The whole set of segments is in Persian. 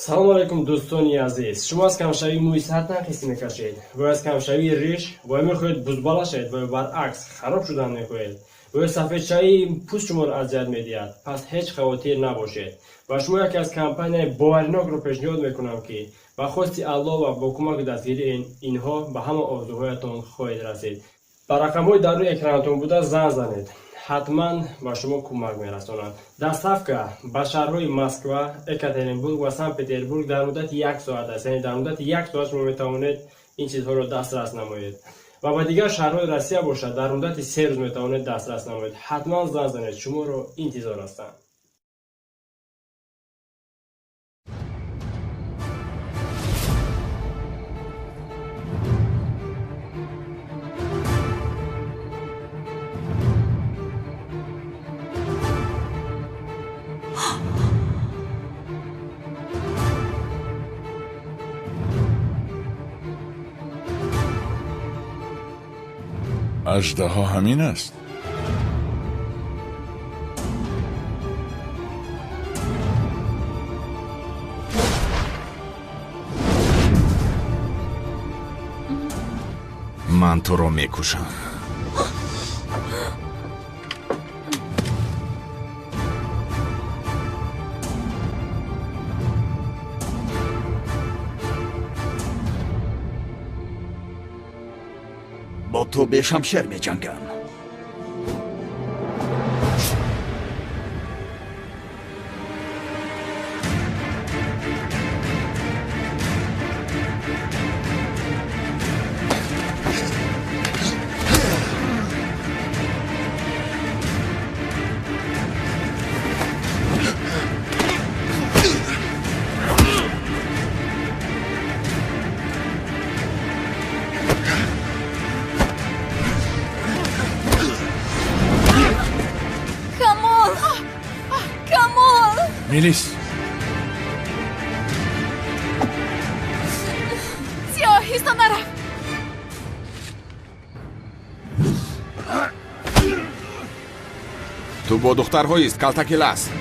салом алайкум дӯстони азиз. Шумо аз камшавии мӯи сар танқисӣ мекашед ва аз камшавии риш вой мехоҳед бузбала шавед ва баръакс хароб шудан мехоҳед ва сафедшавии пӯст шуморо азият медиҳад. Пас ҳеҷ хавотир набошед ва шумо яке аз компанияи боваринокро пешниҳод мекунам ки ба хости Аллоҳ ва бо кӯмаки дастгирии инҳо ба ҳама орзуҳоятон хоҳед расид. ба рақамҳои дар рӯи экранатон буда занг занед. ҳатман ба шумо кӯмак мерасонанд. Доставка ба шаҳрҳои Москва, Екатеринбург ва Санкт-Петербург дар муддати 1 соат аст. Яъне дар муддати 1 соат шумо метавонед ин чизҳоро дастрас намоед. ва ба дигар шаҳрҳои Россия бошад, дар муддати 3 рӯз метавонед дастрас намоед. ҳатман занг занед. Шуморо интизор ҳастам. اژدها همین است. من تو رو میکشم. با تو به شمشیر می جنگم. میلیس سیاهیستا نرفت. تو با دخترهایی است کلتکی لست.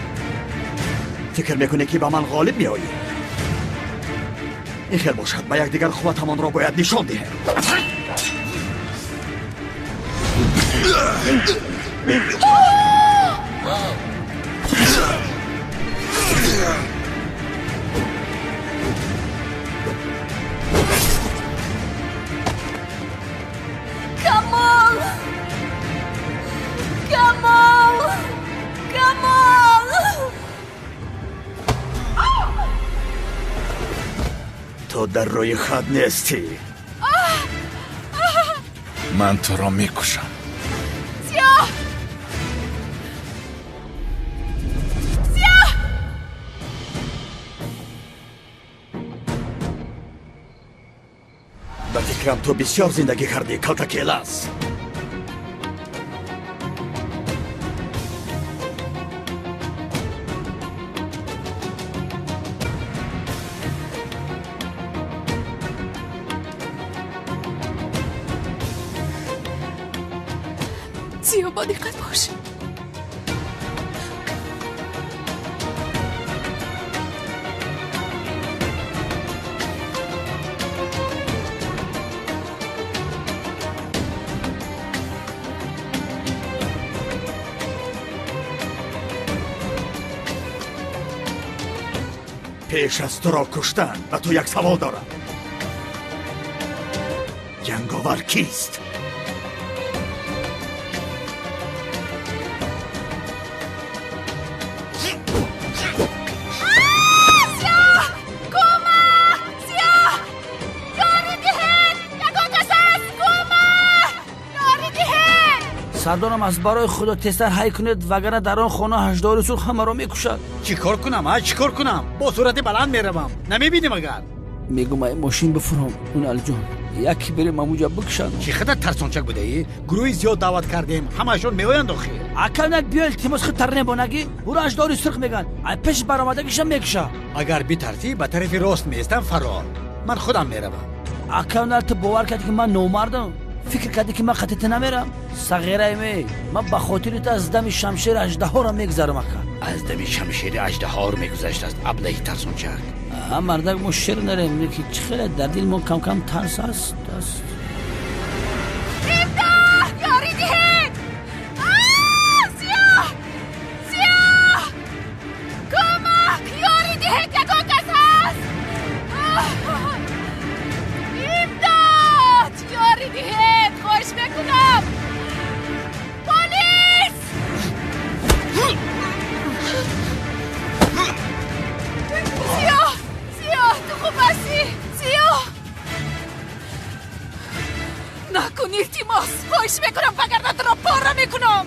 فکر میکنه که با من غالب میایی؟ این خیلی باشد، با یک دیگر قوتمان را باید نشان دهیم. تو در روی خط نیستی. من تو را میکشم. سیاه به فکرم تو بسیار زندگی کردی کلتکی لست. سیاه با دقت باش. پیش از تو را کشتن و تو یک سوال دارم. جنگاور کیست؟ سردارم از برای خدا تستر حی کنید وگرنه در آن خانه هشدار سرخ همه را میکشد. چیکار کنم؟ چیکار کنم؟ با صورت بلند میروم. نمیبینی مگر؟ میگم ای ماشین بفرام اون الجان یکی بریم اموجا بکشن. چی خدت ترسانچک بوده ای؟ گروهی زیاد دعوت کردیم همشون میآیند آخر. اکنون بیا التماس خود ترنه بانگی برو هشدار سرخ میگن ای پیش برآمدگیشم میکشه. اگر بی‌ترسی به طرف راست میستم فرار. من خودم میروم. اکنون تو باور کردی که من نومردم. فکر کردی که من خطیت نمیرم؟ صغیره می من به خاطر از دم شمشیر اژدها را میگذرم اکا. از دم شمشیر اژدها رو میگذشت است ابلهی ترسونچک. مردک مو شیر نریم که چخیل در دل ما کم کم ترس است. امداد یاری دهید سیاه سیاه کمک یاری دهید یکو کس هست امداد یاری دهید خوش بکنم پلیس سیاه سیاه تو خوب هستی سیاه نکن التماس خوش میکنم وگرنه تو را پاره میکنم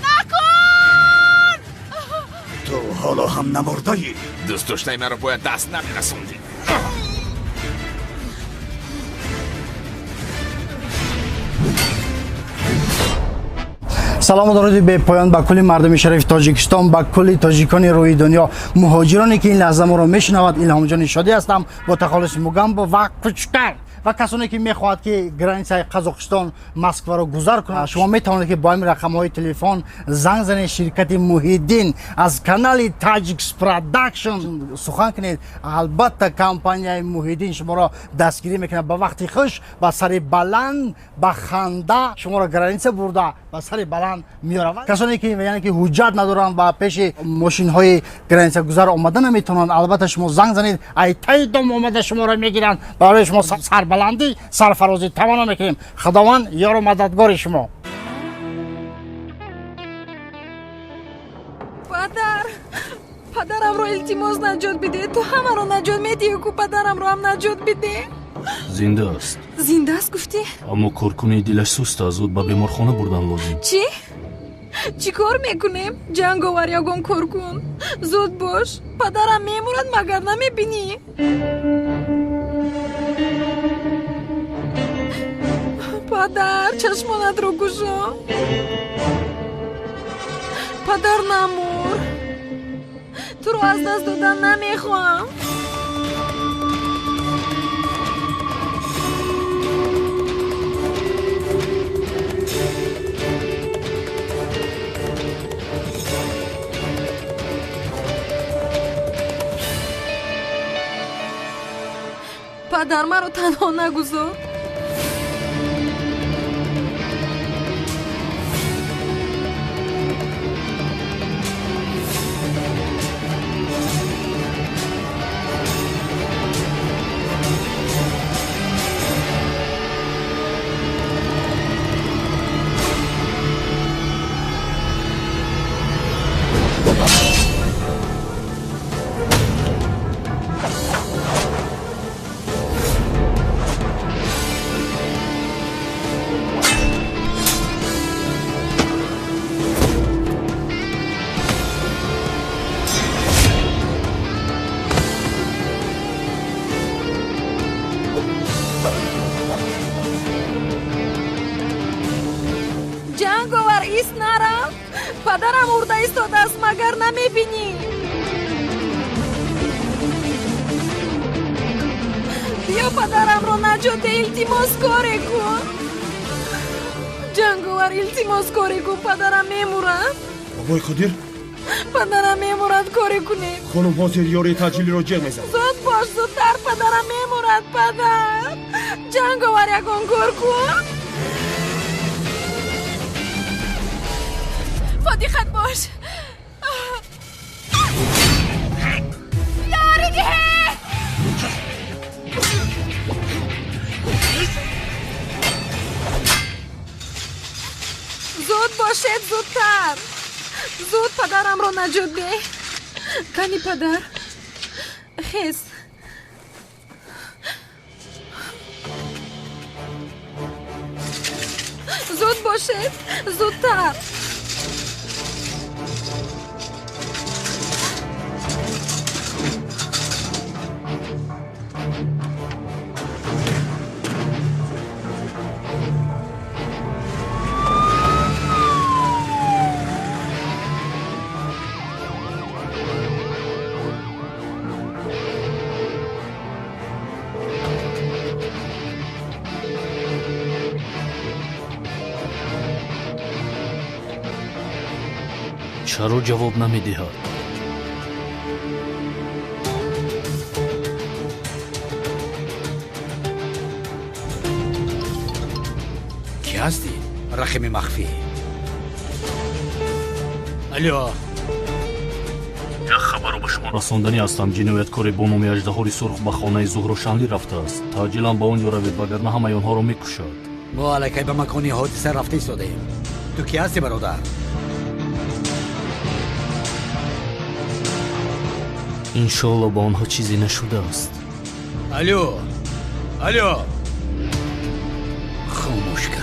نکن تو حالا هم نمردایی. دوست داشتنی مرا باید دست نمیرسوندی. سلام و درود به پایان به کل مردم شریف تاجیکستان، به کل تاجیکان روی دنیا، مهاجرانی که این لحظه ما را میشنوند. الهام جان شادی هستم با تخلص موگامبو و کوچکتر و کسانی که میخواهد که گرانسای قزاقستان مسکو را گذر کنند. شما میتوانید که با این رقم های تلفن زنگ زنید شرکت محیدین از کانال تاجیکس پروداکشن سخن کنید. البته کمپانی محیدین شما را دستگیری میکنه با وقتی خوش و سر بلند با خنده شما را گرانسه برده و سر بلند میارود. کسانی که یعنی که حجت ندارن و پیش ماشین های گرانسه گذر آمده نمیتونن، البته شما زنگ زنید ای تایدم آمده شما را میگیرن برای شما سر بلندی سرفرازی تمام میکنیم. خداوند یار و مددگار شما. پدرم رو التماس نجات بده. تو همه رو نجات میدی که پدرم رو هم نجات بده. زنده است. زنده است گفتی؟ اما کارکنی دلش سست است. زود به بیمارخانه بردن لازم. چی کار میکنیم؟ جنگاور یگان کار کن. زود باش. پدرم میمورد مگر نمیبینی؟ پدر چشمانت رو گشا. پدر نمور. تو رو از دست دادن نمیخوام. پدر من رو تنها نگذار. جنگاور ایست نرم. پدرم ارده ایستاده است مگر نمیبینی؟ بیا پدرم رو نجات التماس کاری کن. جنگاور التماس کاری کن. پدرم میمورد. بابای خودیر پدرم میمورد کاری کنی. خانم حاضر یاری تجلی رو جر میزن. زود باش زودتر. پدرم میمورد. پدر جنگاور یگان کار کن. فاتحت باش. یاری ده. زود باشید زودتر. زود پدرم رو نجات ده. کنی پدر خیز. زود باشید زودتر. چرا جواب نمیدهد؟ کی هستی؟ رحم مخفی. الو. یک خبر به شما رساندنی هستم. جنایتکار با نام اژدهای سرخ به خانه زهرشانلی رفته است. تعجیلا با آنجا روید وگرنه همه آنها را میکشد. ما علیکی به مکان حادثه رفته ایستادیم. تو کی هستی برادر؟ انشالله با آنها چیزی نشده است. الو. خاموش کرد.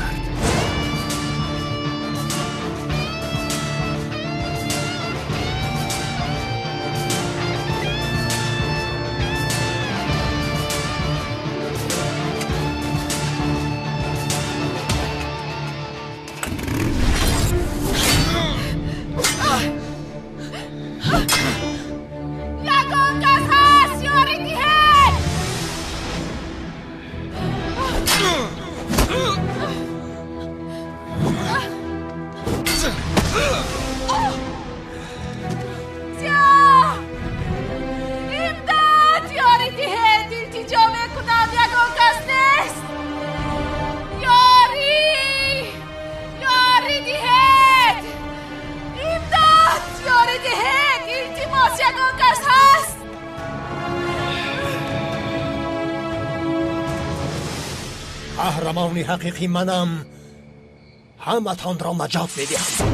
قهرمان حقیقی منم. همتان را نجات میدهم.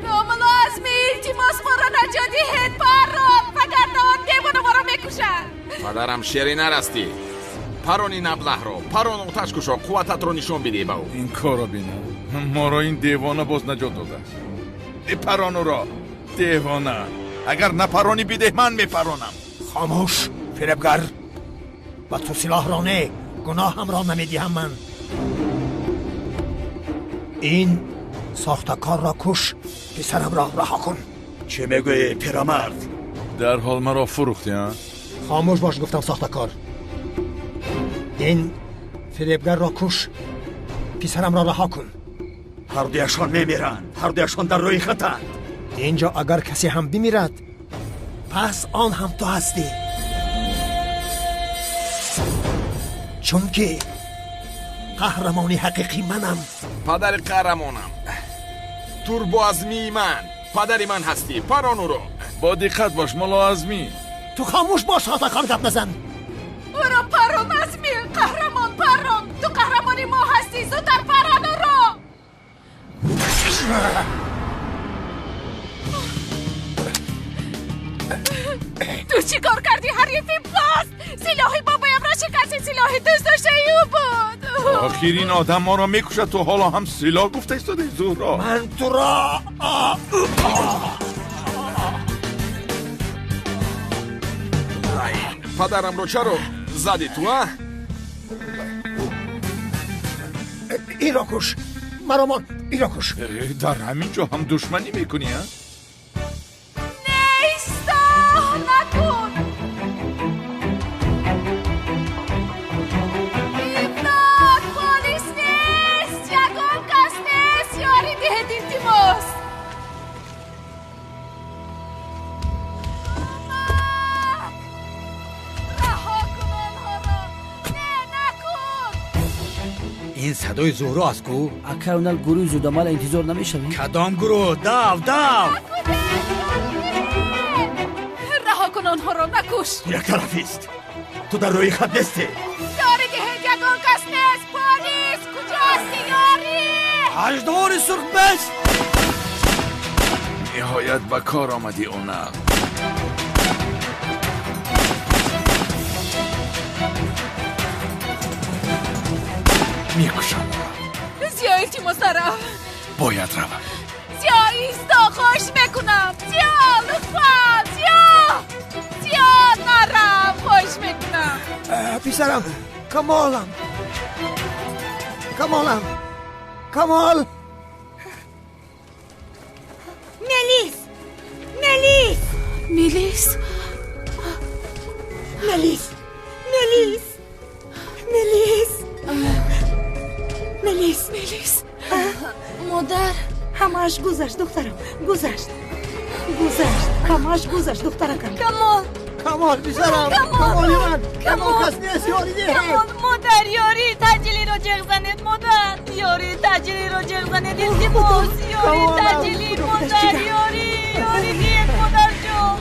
ناملازمی التماس ما را نجات دهید پارون، وگرنه آن دیوانه ما را میکشند. پدرم شیری نرستی. پرونی ابله رو، پرون آتش کشو، قوتت رو نشون بده به او. این کارو بینا ما را این دیوانه باز نجات داده است. بپرانو را دیوانه. اگر نپرانی بیده من میپرانم. خاموش فریبگر. و تو سلاح را نه، گناه هم را نمیدیم من. این ساختکار را کش، پسرم را رها کن. چه میگوی پیرمرد؟ در حال مرا فروختی ها؟ خاموش باش گفتم ساختکار. این فریبگر را کش، پسرم را رها کن. هر دویشان میمیرند، هر دویشان در روی خطند. اینجا اگر کسی هم بمیرد پس آن هم تو هستی. چون که قهرمانی حقیقی منم. پدر قهرمانم. توربو ازمی من. پدری من هستی. پرانو رو. با دقت باش مولا ازمی. تو خاموش باش، خاطر گپ نزن. برو پرون ازمی، قهرمان پرون. تو قهرمانی ما هستی، زودتر پرانو رو. تو چی کار کردی حریفی باز؟ سلاحی بابایم را شکستی، سلاحی دوست داشته او بود. آخرین آدم ما را میکشد تو حالا هم سلاح گفته ایستاده زهرا. من تو را پدرم رو چرا زدی تو ها؟ این را کش. مرامان این را کش. در همین جا هم دشمنی میکنی ها؟ نیستا نکن. ایمداد پولیس نیست، یگان کس نیست. یاری دهد التماس. رها کن آنها را. نه نکن. این صدای زهرا است کو؟ اکرونل گروه زودمال انتظار نمیشوی؟ کدام گروه؟ دو رها کن آنها را، نکش. یک طرفیست. تو در روی خط نیستی. یاری دهید، یگان کس نیست. پولیس کجاست یاری؟ اژدهای سرخ بست. نهایت به کار آمدی اونم. میکشم. زیا التماس نرو. باید روم. زیا ایستا، خوش میکنم. زیا لطفا. زیا نرم، خوش میکنم. پسرم کمال. ملیس. مادر همش گذشت دخترم، گذشت همش گذشت دخترکم. کمال بیزارم، کمالی من، کمال کس نیست یاری دیه. مادر یاری تجلی رو جغ زنید، مادر یاری تجلی رو جغ زنید، التماس یاری تجلی، مادر یاری دید مادر جو.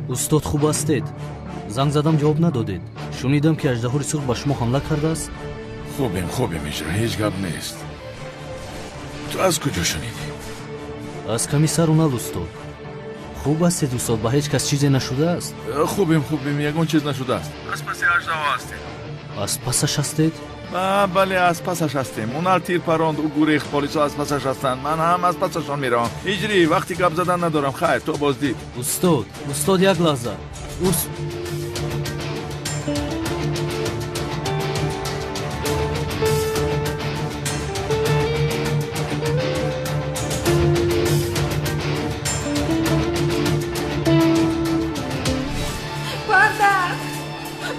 استاد خوب هستید؟ زنگ زدم جواب ندادید. شنیدم که اژدهای سرخ به شما حمله کرده است. خوبیم اجرا، هیچ گپ نیست. تو از کجا شنیدی؟ از کمیسر اونال استاد. خوب هستید استاد؟ به هیچ کس چیزی نشده است؟ خوبیم یگون چیز نشده است. از پس اژدها هستیم. از پسش هستید؟ بله از پسش هستیم. اونال تیر پراند و گریخت، پلیسا از پسش هستند. من هم از پسشان میرم. اجری وقتی گپ زدن ندارم. خیر تو بازدید. استاد یک لحظه.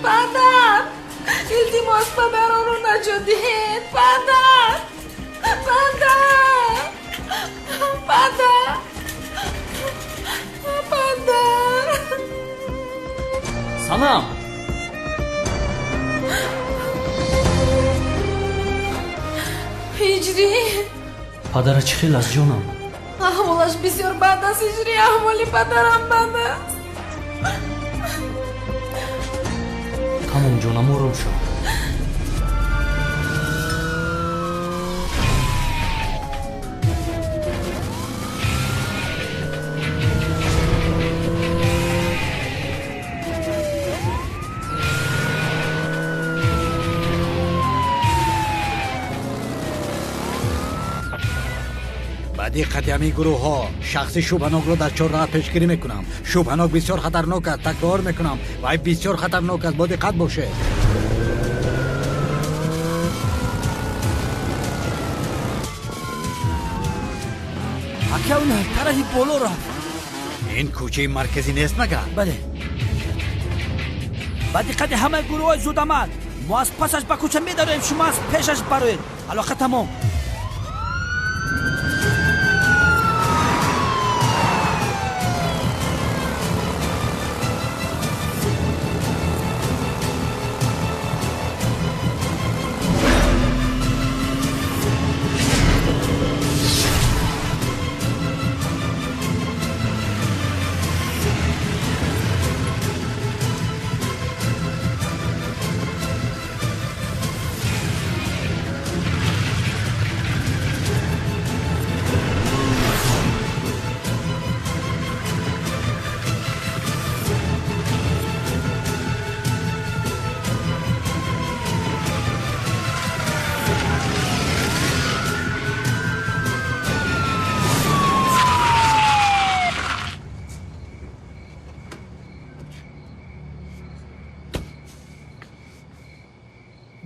پدر التماس پدران رو نجدید. پدر سلام. هجری پدر چی خیلی از جانم؟ احوالش بسیار بد است هجری، احوالی پدرم بد است. تمام جانم آرام شد. با دقت همین گروه ها شخص شوبهناک رو در 4 راه پیشگیری میکنم. شوبهناک بسیار خطرناک است، تکرار میکنم و بسیار خطرناک است، با دقت باشه. اکاونه طرفی بالا رفت. این کوچه مرکزی نیست مگه؟ بله. با دقت همه گروه های زود آمد. ما از پسش به کوچه میداریم، شما از پیشش بروید. علاقه تمام.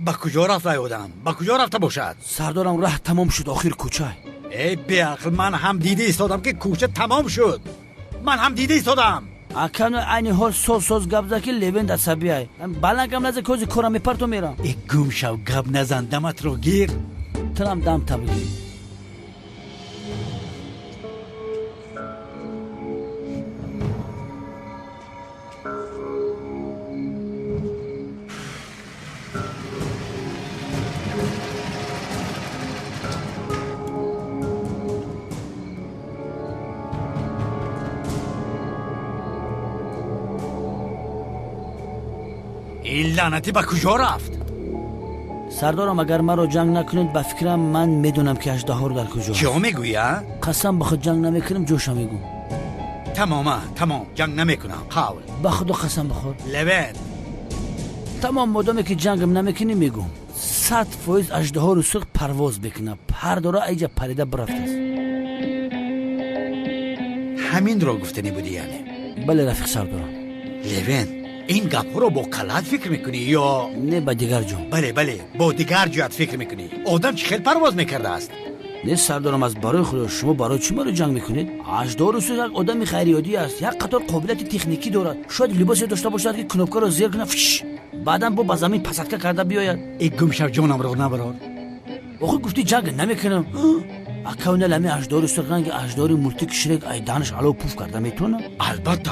با کجا رفت آدم؟ با کجا رفته باشد؟ سردارم راه تمام شد آخر کوچه. ای بیعقل، من هم دیده ایستادم که کوچه تمام شد. من هم دیده ایستادم. اکن اینی حال سوز گپ زد که لبند عصبی ای. بلنگم نزد کوزی کورم میپرتو میرم. ای گم شو، گپ نزن، دمت رو گیر. تنم دم تبگی. این لعنتی با کجا رفت؟ سردارم اگر مرا جنگ نکنید به فکرم من میدونم که اژدها رو در کجا. چه میگویی؟ قسم بخود جنگ نمیکنم جوشا میگم. تمام جنگ نمیکنم حاول به خدا قسم بخور لوین تمام مدامی که جنگم نمیکنی میگم 100% اژدها رو سرخ پرواز بکنه پر داره ایجا پریده برفته است همین رو گفتنی بودی یعنی بله رفیق سردارم لوین این گپ رو با قلعت فکر میکنی یا نه با دیگر جا بله با دیگر جهت فکر میکنی آدم چه خیلی پرواز میکرده است نه سردارم از برای خدا شما برای چی مرا جنگ میکنید اژدها رو سرخ یک آدم خیریاتی است یک قطار قابلیت تکنیکی دارد شاید لباسی داشته باشد که کنوپکا رو زیر کنه بعدم با زمین پساتکا کرده بیاید ای گمشو جونم رو نبرار آخه گفتی جنگ نمیکنم اکونه لمی اژدها رو سرخ رنگ اژدها مولتیک شرک ای دانش علو پوف کرده میتونه البته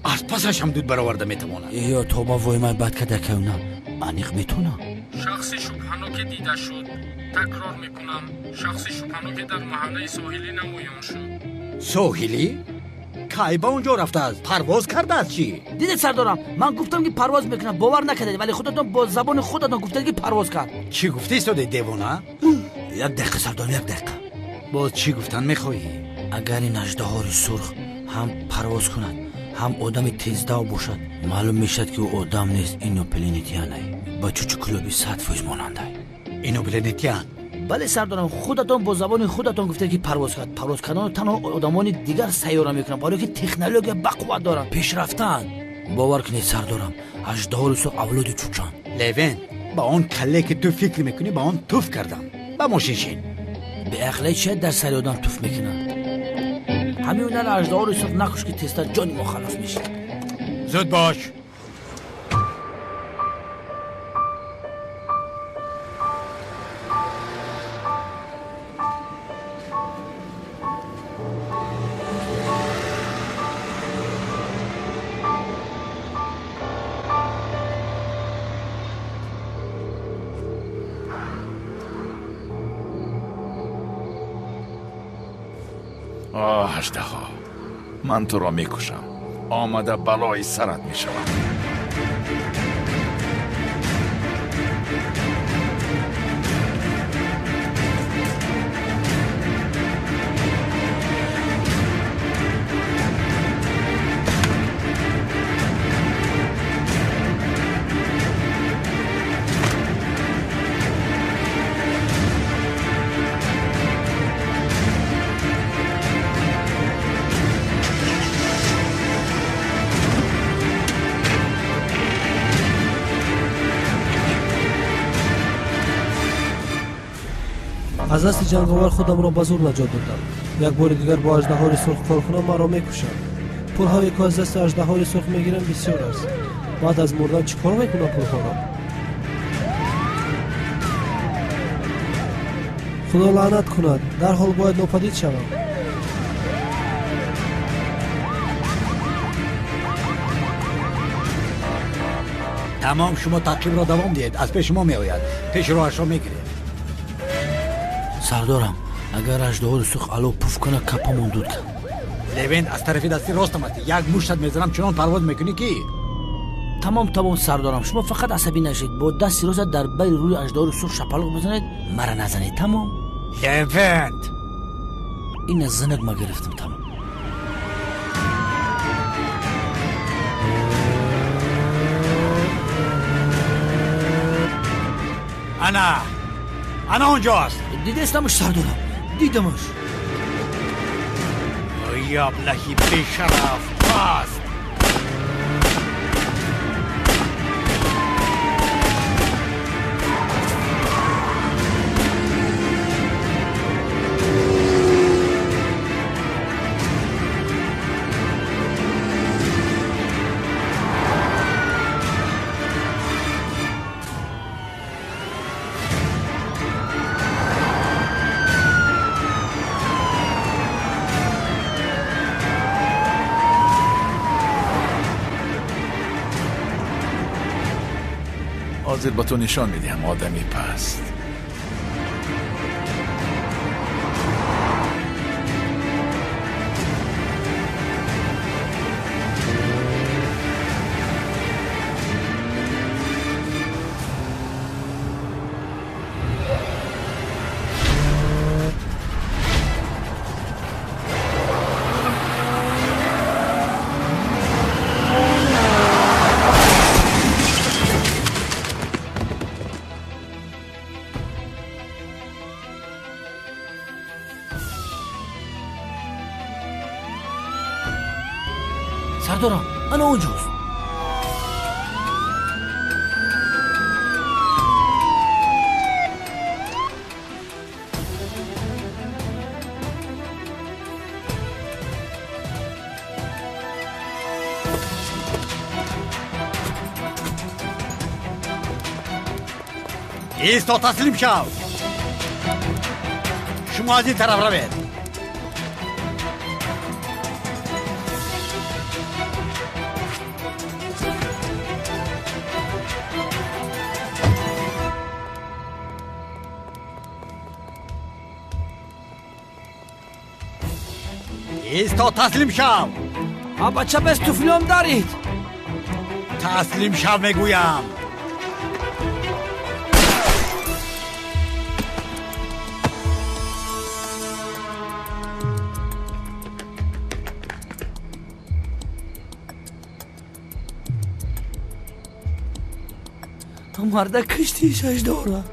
از پسش هم دود برآورده میتونه یا تو با وای من بد کده کونه انیق میتونه شخص شبهناک دیده شد تکرار میکنم شخص شبهناک در محله ساحلی نمایان شد ساحلی؟ کی با اونجا رفته است پرواز کرده است چی؟ دیدید سردارم من گفتم که پرواز میکنم باور نکردید ولی خودتون با زبان خودتون گفتید که پرواز کرد چی گفتی سوده دیوانه؟ یک دقیقه سردارم یک دقیقه باز چی گفتن میخواهی؟ اگر این اژدها سرخ هم پرواز کند هم آدم تیزدو باشد معلوم میشد که او آدم نیست اینو پلینتیانه با چوچو کلوبی 100% ماننده اینو پلینتیان بله سردارم خودتون با زبان خودتون گفته که پرواز کردن تنها آدمان دیگر سیاره میکنن برای که تکنولوژی بقوت دارن پیشرفتن باور کنید سردارم اژدها سرخ اولاد چوچان لوین با اون کله که تو فکر میکنی با اون توف کردم با ماشین شین به اقلای چه در سری آدم توف میکنن همین اژدها رو سرخ نکش که تستا جانی ما خلاص میشه زود باش اژدها من تو را میکشم آمده بلای سرت میشوم از دست جنگاور خودم را به زور نجات دادم یک بار دیگر با اژدهای سرخ کار کنم مرا میکشند پولهایی که از دست اژدهای سرخ میگیرم بسیار است بعد از مردن چیکار میکنم پولها را خدا لعنت کند در حال باید ناپدید شوم تمام شما تعقیب را دوام دهید از پیش ما میآید پیش راهش را میگیرید سردارم اگر اژدها سرخ علو پوف کنه کپمون دود کن لوین از طرفی دستی راستم است یک مشت میزنم چنان پرواز میکنی که تمام سردارم شما فقط عصبی نشید با دستی راست در بین روی اژدها سرخ شپلق بزنید مرا نزنید تمام لوین این از زنک ما گرفتم تمام انا اونجاست دیدستمش سردارم دیدمش یا ابلهی بیشرف پاست حاضر با تو نشان میدیم آدمی پست سردارم انا اونجاست. ایستا تسلیم شو. شما از این طرف روید. ایستا تسلیم شو. بچه بس توفیلم دارید. تسلیم شو میگویم. مرده کشتیش اجداره.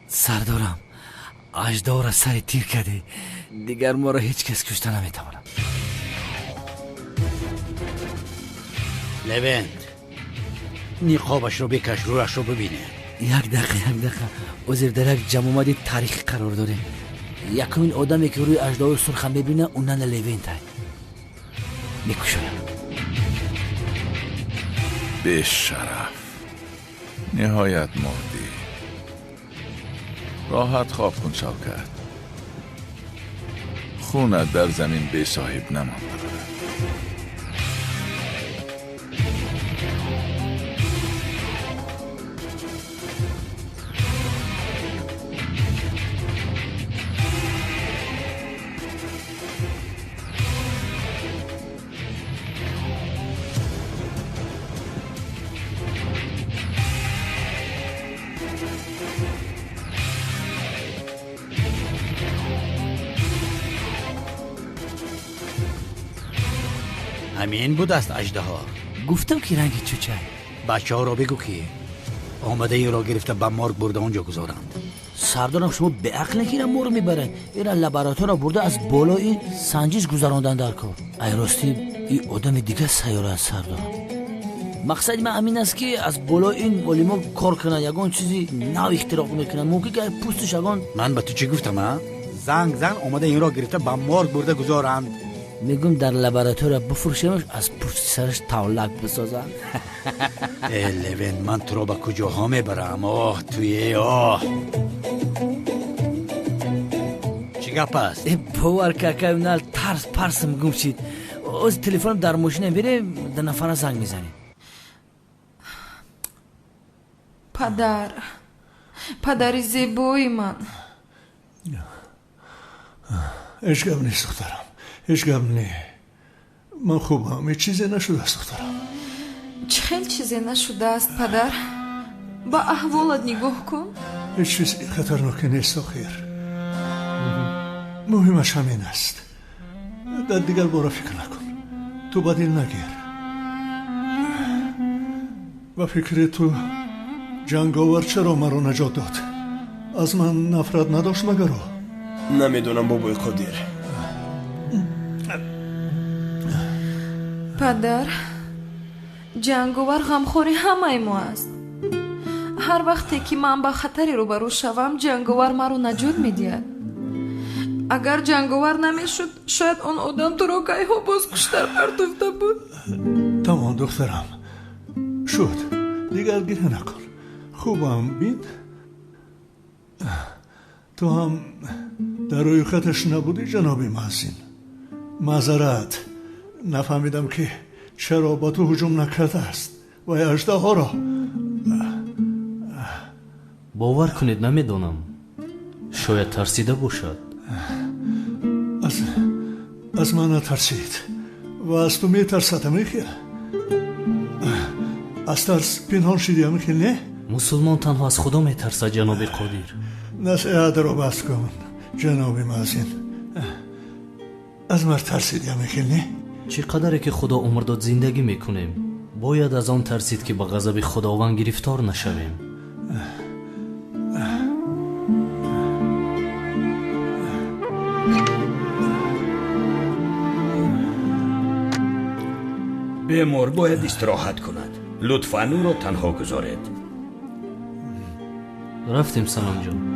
سردارم اجداره سر تیر کرده. دیگر ما را هیچ کس کشته نمیتواند. لوند نقابش رو بکش، رویش رو ببینه. یک دقیقه وزیر درک جمع اومدی تاریخی قرار داره. یکمین آدمی که روی اژدهای سرخم ببینه اونن لوینت میکشایم. به شرف نهایت مردی. راحت خواب کن شوکت. خونت در زمین به صاحب نمانده. همین بود است اژدها. گفتم که رنگی چوچه. بچه ها را بگو که آمده ای را گرفته به مرگ برده اونجا گذارند. سردارم شما به عقل که ما رو میبرن. ایران لابراتوار را برده از بالای سنجش گذراندن در کار. ای راستی این آدم دیگه سیاره است سردارم. مقصد من همین است که از بالای این گلیما کار کنن، یگان چیزی نو اختراع میکنن. ممکن که پوستش یگان. من به تو چی گفتم ها؟ زنگ آمده این را گرفته به مرگ برده گذارند. میگم در لابراتوار بفروشیمش، از پشت سرش تاولک بسازن. لوین من تو را به کجاها میبرم؟ آه توی آه چی گپ است؟ باور که اونال ترس پرس میگم چید. از تلفنم در ماشینه بیره در نفر زنگ میزنی. پدری زیبایی من. اشکم نیست دخترم، اشکم نیست. من خوبم، هیچ چیزی نشده است دخترم. چه چیزی نشده است پدر؟ با احوالت نگاه کن. هیچ چیزی خطرناک نیست آخر. مهمش همین است. در دیگر باره فکر نکن. تو بدیل نگیر. و فکر تو جنگاور چرا مرا نجات داد؟ از من نفرت نداشت مگر او؟ نمیدونم بابای قدیر. پدر جنگاور غمخوری همه ما است. هر وقتی که من با خطری روبرو شوم جنگاور مرا نجات میدهد. اگر جنگاور نمیشد شاید اون آدم تو را گاهی ها باز کشتر پرتفته بود. تمام دخترم شد، دیگر گریه نکن. خوبم بید. تو هم در روی خطش نبودی جنابی محسن. معذرت، نفهمیدم که چرا با تو هجوم نکرده است و اژدها را. باور کنید نمیدونم، شاید ترسیده باشد. از من نترسید و از تو میترسد میخیل. از ترس پنهان شدی میخیل نه؟ مسلمان تنها از خدا میترسد جناب قدیر. نصیحت را بس کن جناب محسن. از من ترسیدی میخیل نه؟ چقدره که خدا عمر داد زندگی میکنیم، باید از آن ترسید که به غضب خداوند گرفتار نشویم. بیمار باید استراحت کند. لطفاً او را تنها گذارید. رفتیم سلام جان.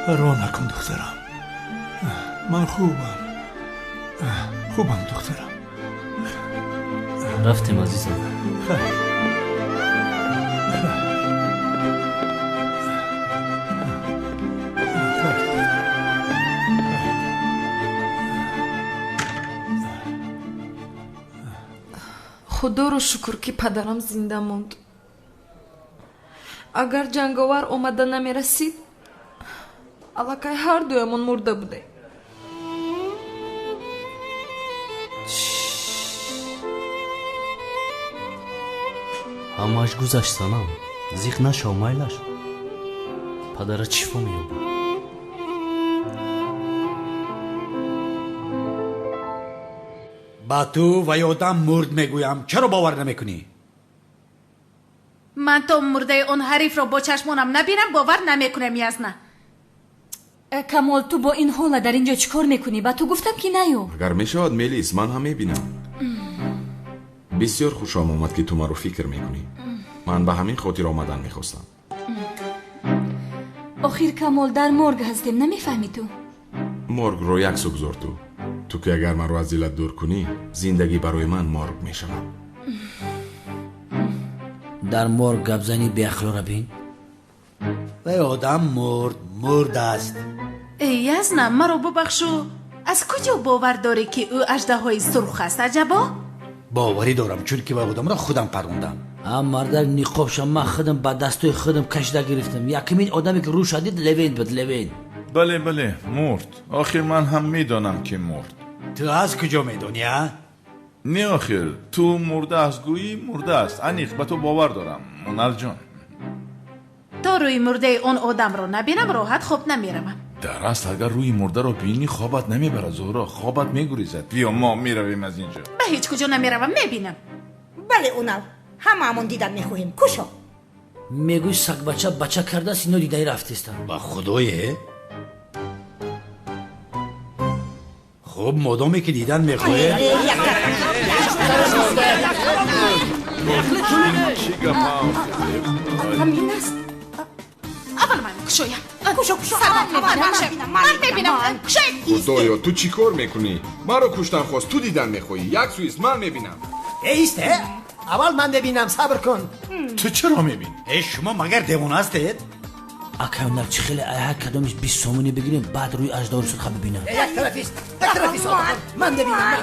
پروا نکن دخترم. من خوبم دخترم. رفتیم عزیزم. خدا رو شکر که پدرم زنده موند. اگر جنگاور اومده نمیرسید الکای هر دویمون مرده بوده. همه‌اش گذشت سنم. زیق نشو مایلش. پدرت شفا می‌یابد. با تو و یادم مرد میگویم، چرا باور نمیکنی؟ من تا مرده اون حریف را با چشمانم نبینم باور نمیکنم یزنه. کمال تو با این حالا در اینجا چیکار میکنی؟ با تو گفتم که نیو. اگر میشود میلیس من هم میبینم. بسیار خوشم آمد که تو ما رو فکر میکنی. من به همین خاطر آمدن میخواستم. آخر کمال در مرگ هستیم، نمیفهمی تو؟ مرگ رو یک سو گذار تو که اگر من رو از دلت دور کنی زندگی برای من مرگ میشود. در مرگ گبزنی بی اخلاق بین. و آدم مرد است. ای یزنه مرا ببخشو، از کجا باور داری که او اژدهای سرخ است عجبا؟ باوری دارم چون که با آدم را خودم پروندم. مردک نیقابشم من خودم با دستای خودم کشیده گرفتم. یکمین آدمی که روش شدید لوین بود. لوین. بله مرد. آخر من هم میدانم که مرد. تو از کجا میدونی؟ نه آخر تو مرده از گویی مرده است. انیق به تو باور دارم منال جان. تا روی مرده اون آدم رو نبینم راحت خوب نمیروم. در اصل اگر روی مرده رو بینی خوابت نمیبره زهرا. خوابت میگریزد. بیا ما میرویم از اینجا. به هیچ کجا نمیروم، میبینم. بله اونال هممون دیدن میخواهیم. کشو میگوی سگ بچه کرده است. اینو دیدنی رفتیستن. با خدایه. خب مادامی که دیدن میخواهید همین است. اول من کشویم. کشو من ببینم. خدایا تو چی کار میکنی؟ من رو کشتن خواست تو دیدن میخوایی. یک سویست من میبینم. ایسته اول من ببینم. صبر کن. تو چرا میبینی؟ شما مگر دیوانه هستید؟ اکاونر چی خیلی هر کدامش 20 سومونی بگیریم بعد روی اژدها سرخ ببینم. یک طرفیست من ببینم.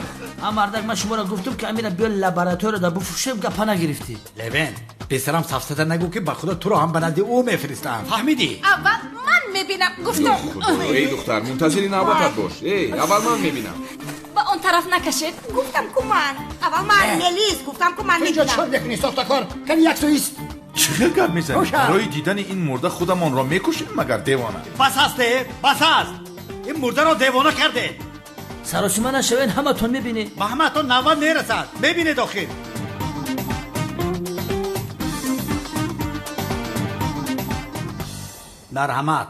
مردک من شما را گفتم که امیر بیا لابراتوار دا بفروشیم گپا نگرفتی. لوین پسرم سفسته نگو که به خدا تو رو هم بنده او میفرستم. فهمیدی؟ اول من میبینم گفتم. ای دختر منتظری نوبتت باش. اول من میبینم. با اون طرف نکشید. گفتم که من اول من ملیس گفتم که من اینجا میبینم. چرا نکنی ساختکار؟ کنی یک سویست. چه گپ میزنی؟ برای دیدن این مرده خودمان را میکشیم مگر دیوانه؟ بس هسته؟ بس هست. این مرده را دیوانه کرده. سراسیمه نشوین همه تون میبینی. به همه تون نوان میرسد. میبینید آخر. مرحمت.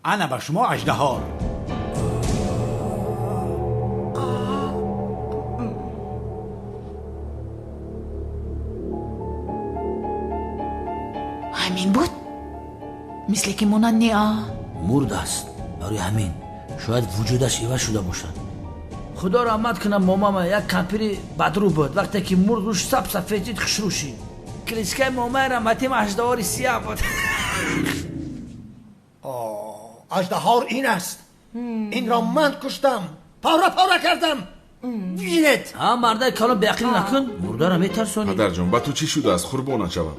انا به شما اژدها. همین بود؟ مثل که مونن نیا مرد است. برای همین شاید وجودش ایوه شده باشد. خدا رحمت کنه ماما یک کمپیری بدرو بود. وقتی که مرد روش سب سفیدید خشروشی. کلیسکه ماما رحمتیم اژدهار سیاه بود. اژدها این است. این را من کشتم. پاره کردم. بینید. مرده کلام بیقلی نکن. مرده را میترسانی. پدر جان با تو چی شده از قربانت شوم؟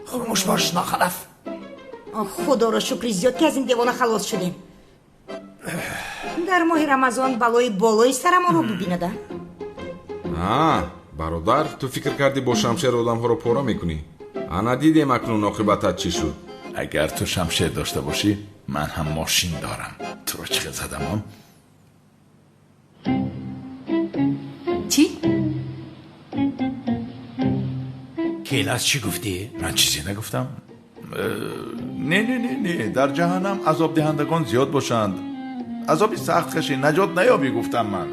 خاموش باش ناخلف. خدا رو شکر زیاد که از این دیوانه خلاص شدیم. در ماه رمضان بلای بالای سر ما رو ببینده. برادر تو فکر کردی با شمشیر آدم ها رو پاره میکنی؟ انا دیدیم اکنون عاقبتت چی شد. اگر تو شمشیر داشته باشی من هم ماشین دارم. تو رو چه زدم هم؟ چی؟ کیلاس چی گفتی؟ من چیزی نگفتم. نه در جهنم عذاب دهندگان زیاد باشند، عذابی سخت کشی نجات نیابی. گفتم من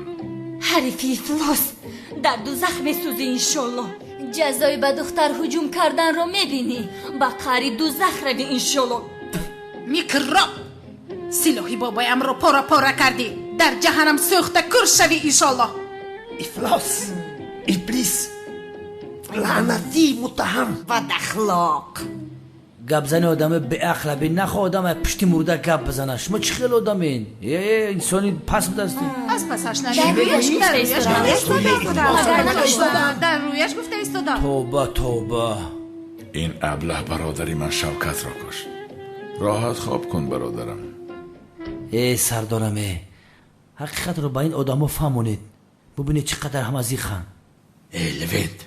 حریفی افلاس در دوزخ میسوزی انشالله. جزای به دختر هجوم کردن رو میبینی، با قری دوزخ روی انشالله. میکراب سلاحی بابایم رو پارا کردی، در جهنم سوخته کر شوی انشالله. افلاس، ابلیس، لعنتی، متهم و دخلاق. گپ زنی آدم به عقل بین، نخوا آدم پشتی مرده گپ بزنه. شما چی خیلی آدمین؟ یه انسانی پس بدستی. از پسش نبید در رویش گفته ایستادم. توبه. این ابله برادری من شوکت را کشت. راحت خواب کن برادرم. ای سردارمه، حقیقت رو با این آدمو فهمونید، ببینید چقدر هم از خان. ای لوید،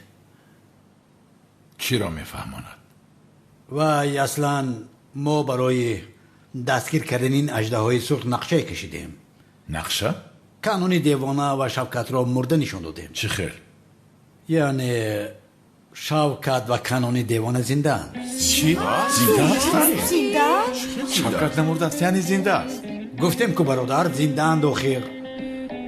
کی را میفهماند؟ و اصلا ما برای دستگیر کردن این اژدهای سرخ نقشه کشیدیم. نقشه؟ کانونی دیوانه و شوکت را مرده نشون دادیم. چی خیر؟ یعنی شوکت و کانونی دیوانه زنده اند. چی؟ زنده است؟ زنده؟ شوکت نمرده است یعنی زنده است. گفتیم که برادر زنده اند و خیر.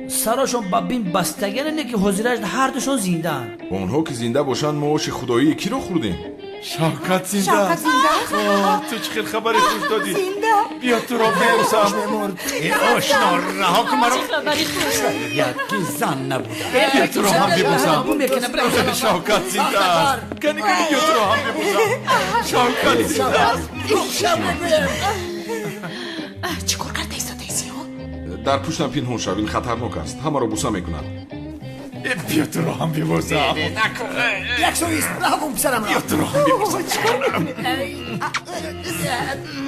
سراشون با بین بستگی نه که حضورش هر دوشون زنده اند. اونها که زنده باشند ما آش خدایی کی رو خوردیم؟ شوکت زنده است. تو چه خیلی خبری خوش دادی؟ بیا تو را ببوسم. ای آشنا رها کن مرا. یکی زن نبوده. بیا تو را هم ببوسم. شوکت زنده است. کنی بیا تو را هم ببوسم. شوکت زنده است. چیکار کرده ایستاده ایسی ها؟ در پشتم پنهان شو، این خطرناک است، همه را بوسه میکند. بیا تو را هم ببوسم. یک سویست رها کن پسرم را. بیا تو را هم ببوسم.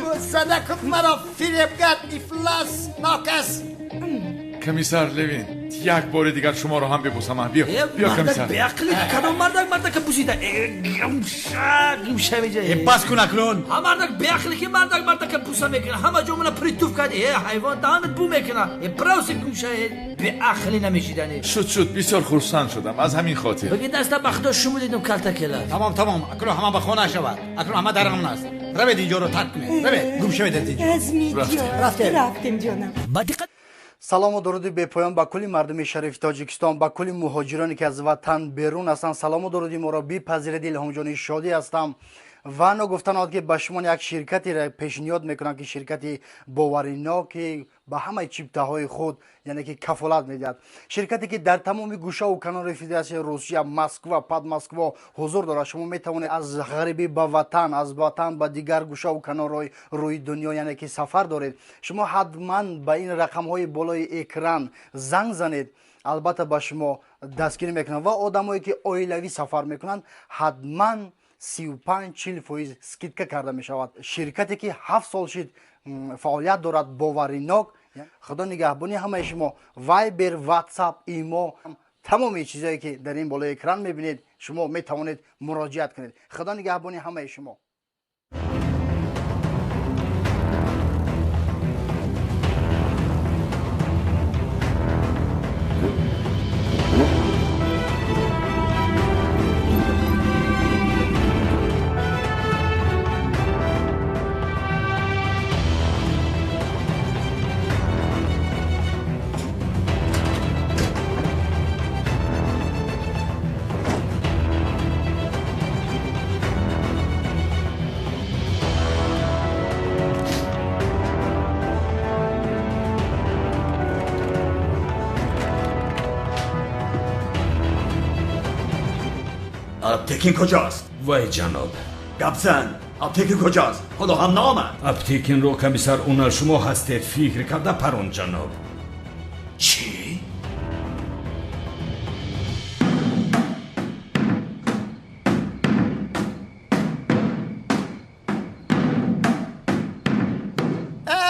بوسه نکن مرا فریبگر افلاس ناکس. کمیسر لوین، یک بار دیگر شما رو هم ببوسم. بیا کمیسر. به عقلی کدام مردک که بوسیده گمشه میجه. بس کن اکنون. هم مردک به عقلی که مردک که بوسه میکنه، همه جا منو پریتوف کرد. حیوان دهانت بو میکنه. براوسی گمشه به عقلی نمیشیدنی. شد بسیار خرسند شدم از همین خاطر. بگی دست بخدا شما دیدم کلتا کلا. تمام اکنون همه به خانه شود. اکنون همه در امن است. روید اینجا رو ترک کنید. روید گم شوید از اینجا. رفتیم جانم. سلام و درود بپایان با کلی مردم شریف تاجیکستان، با کلی مهاجرانی که از وطن بیرون هستند. سلام و درودی ما را بپذیرید. الهام جانی شادی هستم و نگفتن که به شما یک شرکتی را پیشنهاد میکنم که شرکتی باورناک به همه چیپته های خود یعنی که کفالت میدهد. شرکتی که در تمام گوشه و کنار فدراسیون روسیه، مسکو، پد مسکو حضور دارد. شما میتوانید از غریبی به وطن، از وطن به دیگر گوشه و کنارهای روی دنیا یعنی که سفر دارید. شما حتما به این رقم های بالای اکران زنگ زنید. البته به شما دستگیری میکنند و آدمایی که عائلوی سفر میکنند حتما 35-40% سکیدکه کرده می شود. شرکتی که 7 سال شد فعالیت دارد، باورناک. خدا نگهبانی همه شما. وایبر، واتساپ، ایمو، تمام چیزایی که در این بالای اکران میبینید شما می توانید مراجعت کنید. خدا نگهبانی همه شما. آپتیکین کجاست؟ وای جناب. گبزن، آپتیکین کجاست؟ حالا هم نامد. آپتیکین رو کمیسر اونر شما هستید فکر کرده پرون جناب. چی؟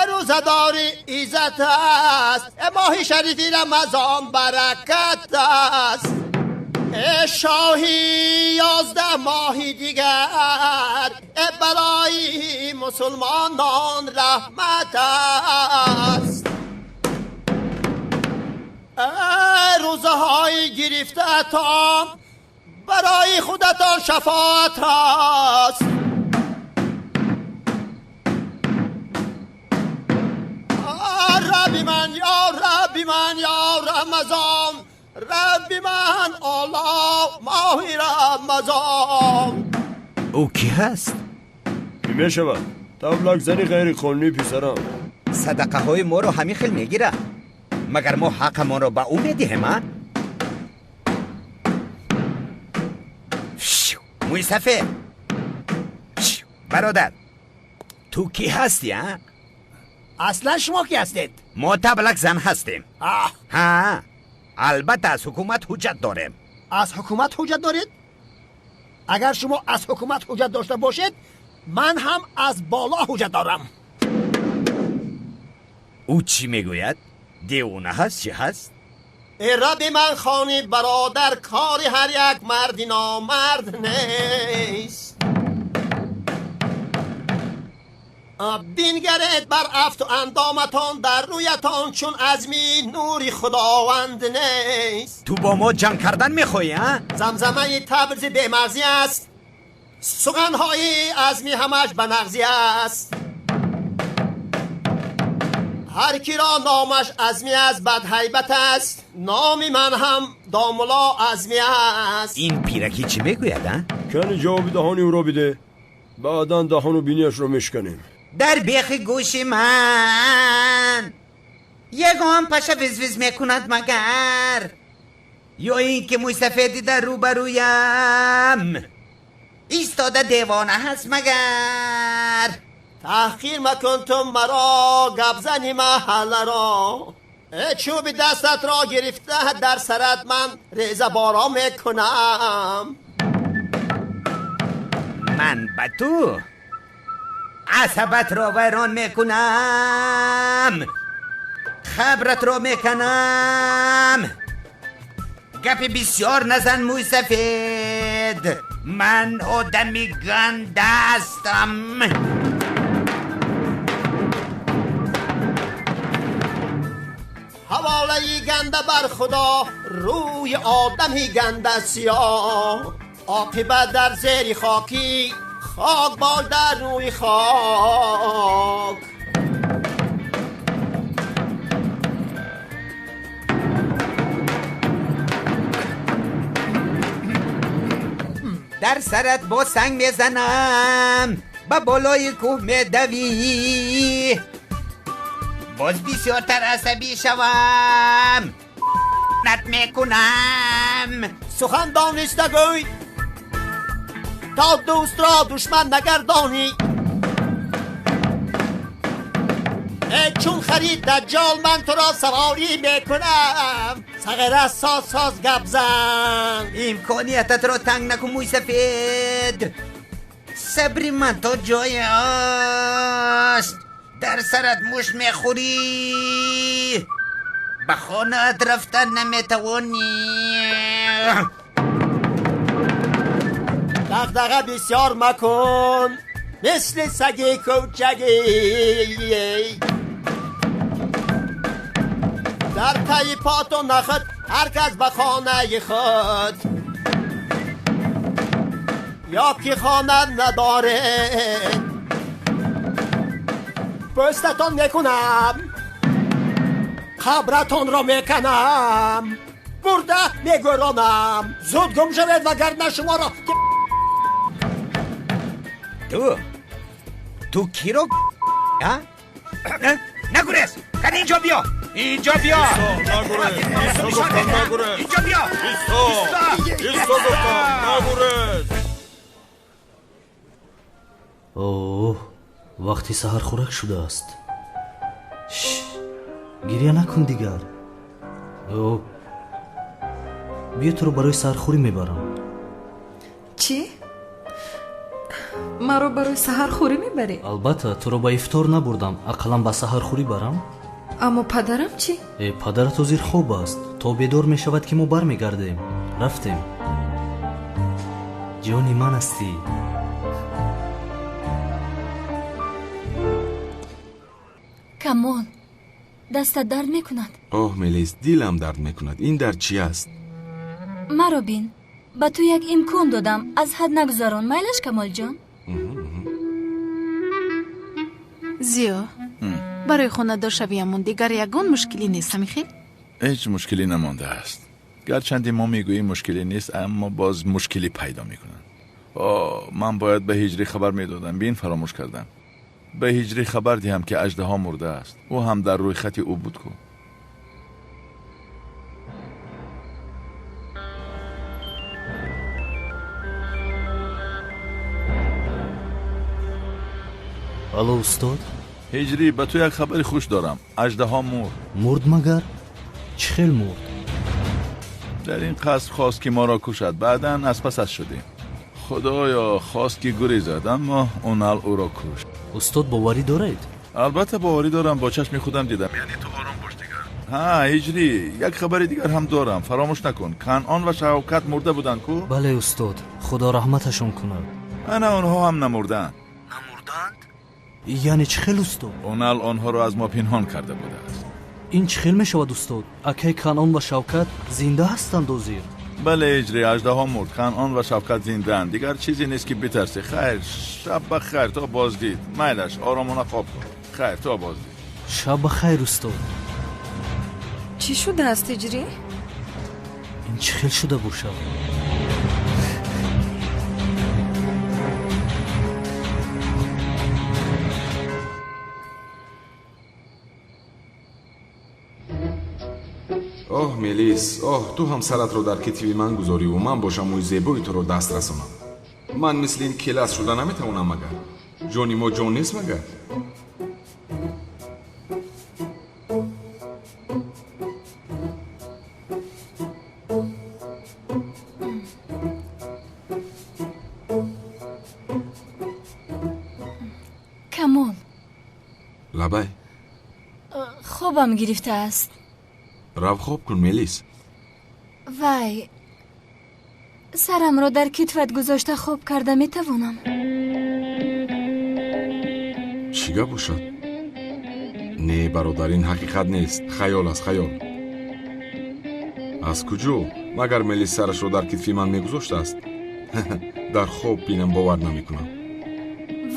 روزداری ایزت است، ماهی شریفی رمضان برکت است. شاهی 11 ماهی دیگر برای مسلمانان رحمت است. روزهای گرفته تا برای خودتان شفاعت هست. ربی من یا ربی من یا رمضان، ربی من الله ماهی رمضان. او کی هست؟ کی میشود؟ تبلک زنی غیر خونی پسرم. صدقه های ما رو همین خیل میگیره، مگر ما حق ما رو به او میدهیم ها؟ موسفه برادر، تو کی هستی ها؟ اصلا شما کی هستید؟ ما تبلک زن هستیم. ها البته از حکومت حجت داریم. از حکومت حجت دارید؟ اگر شما از حکومت حجت داشته باشید، من هم از بالا حجت دارم. او چی میگوید؟ دیوانه هست چی هست؟ ای ربی من خانی برادر، کاری هر یک مردی نامرد نیست. بینگرد بر افت و اندامتان، در رویتان چون ازمی نوری خداوند نیست. تو با ما جنگ کردن میخوایی ها؟ زمزمه تبرز بیمرزی است، سخنهای ازمی همش بنغزی است. هر کی را نامش ازمی از بد هیبت است، نامی من هم داملا ازمی است. این پیرکی چی میگوید ها؟ کنی جواب دهانی او را بده، بعدا دهان و بینیش رو میشکنیم. در بیخ گوش من یگان پشه ویز میکند مگر، یا این که موسفیدی در روبرویم ایستاده دیوانه هست مگر. تحقیر مکن تو مرا، گبزنی محل را. چوب دستت را گرفته در سرت من ریزه بارا میکنم. من به تو عصبت را ویران میکنم، خبرت را میکنم. گپی بسیار نزن موی سفید، من آدمی گنده هستم. حواله گنده بر خدا، روی آدمی گنده سیاه. عاقبت در زیر خاکی، خاک بال در روی خاک. در سرت با سنگ میزنم، با بالای کوه میدوی، باز بسیارتر عصبی شوم، نت میکنم. سخن دانسته گوی تا دوست را دشمن نگردانی. چون خرید دجال من تو را سواری میکنم. صغیر ساز گپ زن، امکانیتت را تنگ نکن موی سفید. صبری من تا جای است، در سرت موش میخوری، به خانه‌ات رفتن نمیتوانی. دغدغه بسیار مکن مثل سگی کوچگی. در تای پات و نخد هر کس به خانه خود، یا که خانه نداره پستتان میکنم، خبرتان را میکنم، برده میگرانم. زود گم شوید وگرنه شما را. تو کی رو نگوریز، کن اینجا بیا، اینجا بیا. اینجا بیا. اوه، وقتی سحر خوراک شده است. گریه نکن دیگر. اوه، بیا تو رو برای سحرخوری میبرم. چی؟ مرا برای سحرخوری میبری؟ البته تو رو با افطار نبردم، اقلم با سحرخوری برم. اما پدرم چی؟ پدرت تو زیر خوب است، تا بیدار میشود که ما برمیگردیم. رفتیم. جانی من هستی. کمان دستت درد میکند. آه ملیس، دیلم درد میکند. این درد چی است؟ مرا بین، ба ту як имкон додам, аз ҳад нагузарон. майлаш камолҷон? зиё, барои хонадошавиямон дигар ягон мушкилӣ нест ҳамихел? هیچ مشکلی نمانده است. گرچند ما میگوییم مشکلی نیست اما باز مشکلی پیدا میکنن. من باید به هجری خبر میدادم. بین فراموش کردم. به هجری خبر دهم که اژدها مرده است. او هم در روی خط او بود کو. الو استاد؟ هجری به تو یک خبر خوش دارم. اژدها مرد. مرد مگر؟ چی خیل مرد؟ در این قصر خواست که ما را کشد. بعداً از پسش شدیم. خدایا خواست که گریزد اما اونال او را کشت. استاد باوری دارید؟ البته باوری دارم. با چشم خودم دیدم. یعنی تو آرام باش دیگر. هجری یک خبر دیگر هم دارم. فراموش نکن. کنعان و شوکت مرده بودن کو؟ بله استاد. خدا رحمتشون کند. انا اونها هم نمردند. یعنی چه خیل استاد؟ اونال آنها را از ما پنهان کرده بوده است. این چه خیل می شود استاد؟ اکی کنعان و شوکت زنده هستند و زیر؟ بله هجری اژدها مرد. کنعان و شوکت زنده اند. دیگر چیزی نیست که بترسی. خیر شب بخیر تا بازدید. میلش آرامانه خواب کن. خیر تا بازدید. شب بخیر استاد. چی شده است هجری؟ این چه خیل شده باشد؟ اوه ملیس، اوه تو هم سرت رو در کتفی من گذاری و من باشم موی زیبایی تو رو دست رسونم. من مثل این کلاس شده نمیتونم مگر. جونی ما جون نیست مگر. کمال لبای خوابم گرفته است. رو خواب کن ملیس. وای سرم را در کتفت گذاشته خواب کرده میتوانم. چیگه باشد؟ نه برادر این حقیقت نیست. خیال است خیال. از کجا؟ مگر ملیس سرش رو در کتفی من میگذاشته است. در خواب بینم باور نمیکنم.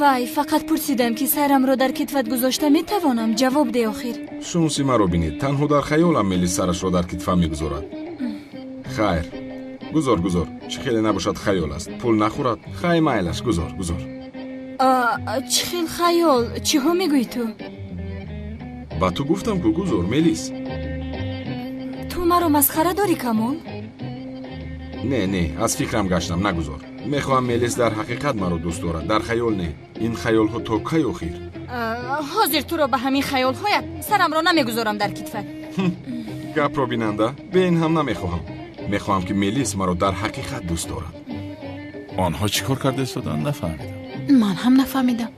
وای فقط پرسیدم که سرم را در کتفت گذاشته میتوانم. جواب ده آخر. شانسی مرا بینید. تنها در خیالم ملیس سرش را در کتفم میگذارد. خیر گذار چه خیلی نباشد خیال است. پول نخورد. خیلی مایلش گذار چه خیلی خیال؟ چی ها میگوی تو؟ با تو گفتم که گذار ملیس. تو مرا مسخره داری کمال؟ نه از فکرم گشتم. نگذار. میخواهم ملیس در حقیقت مرا دوست دارد. در خیال نه. این خیال ها تا کی آخر؟ حاضر تو را به همین خیال هایت سرم را نمیگذارم در کتفت. گپ را بیننده به این هم نمیخواهم. میخواهم که ملیس مرا در حقیقت دوست دارد. آنها چیکار کرده استادان؟ نفهمیدم. من هم نفهمیدم.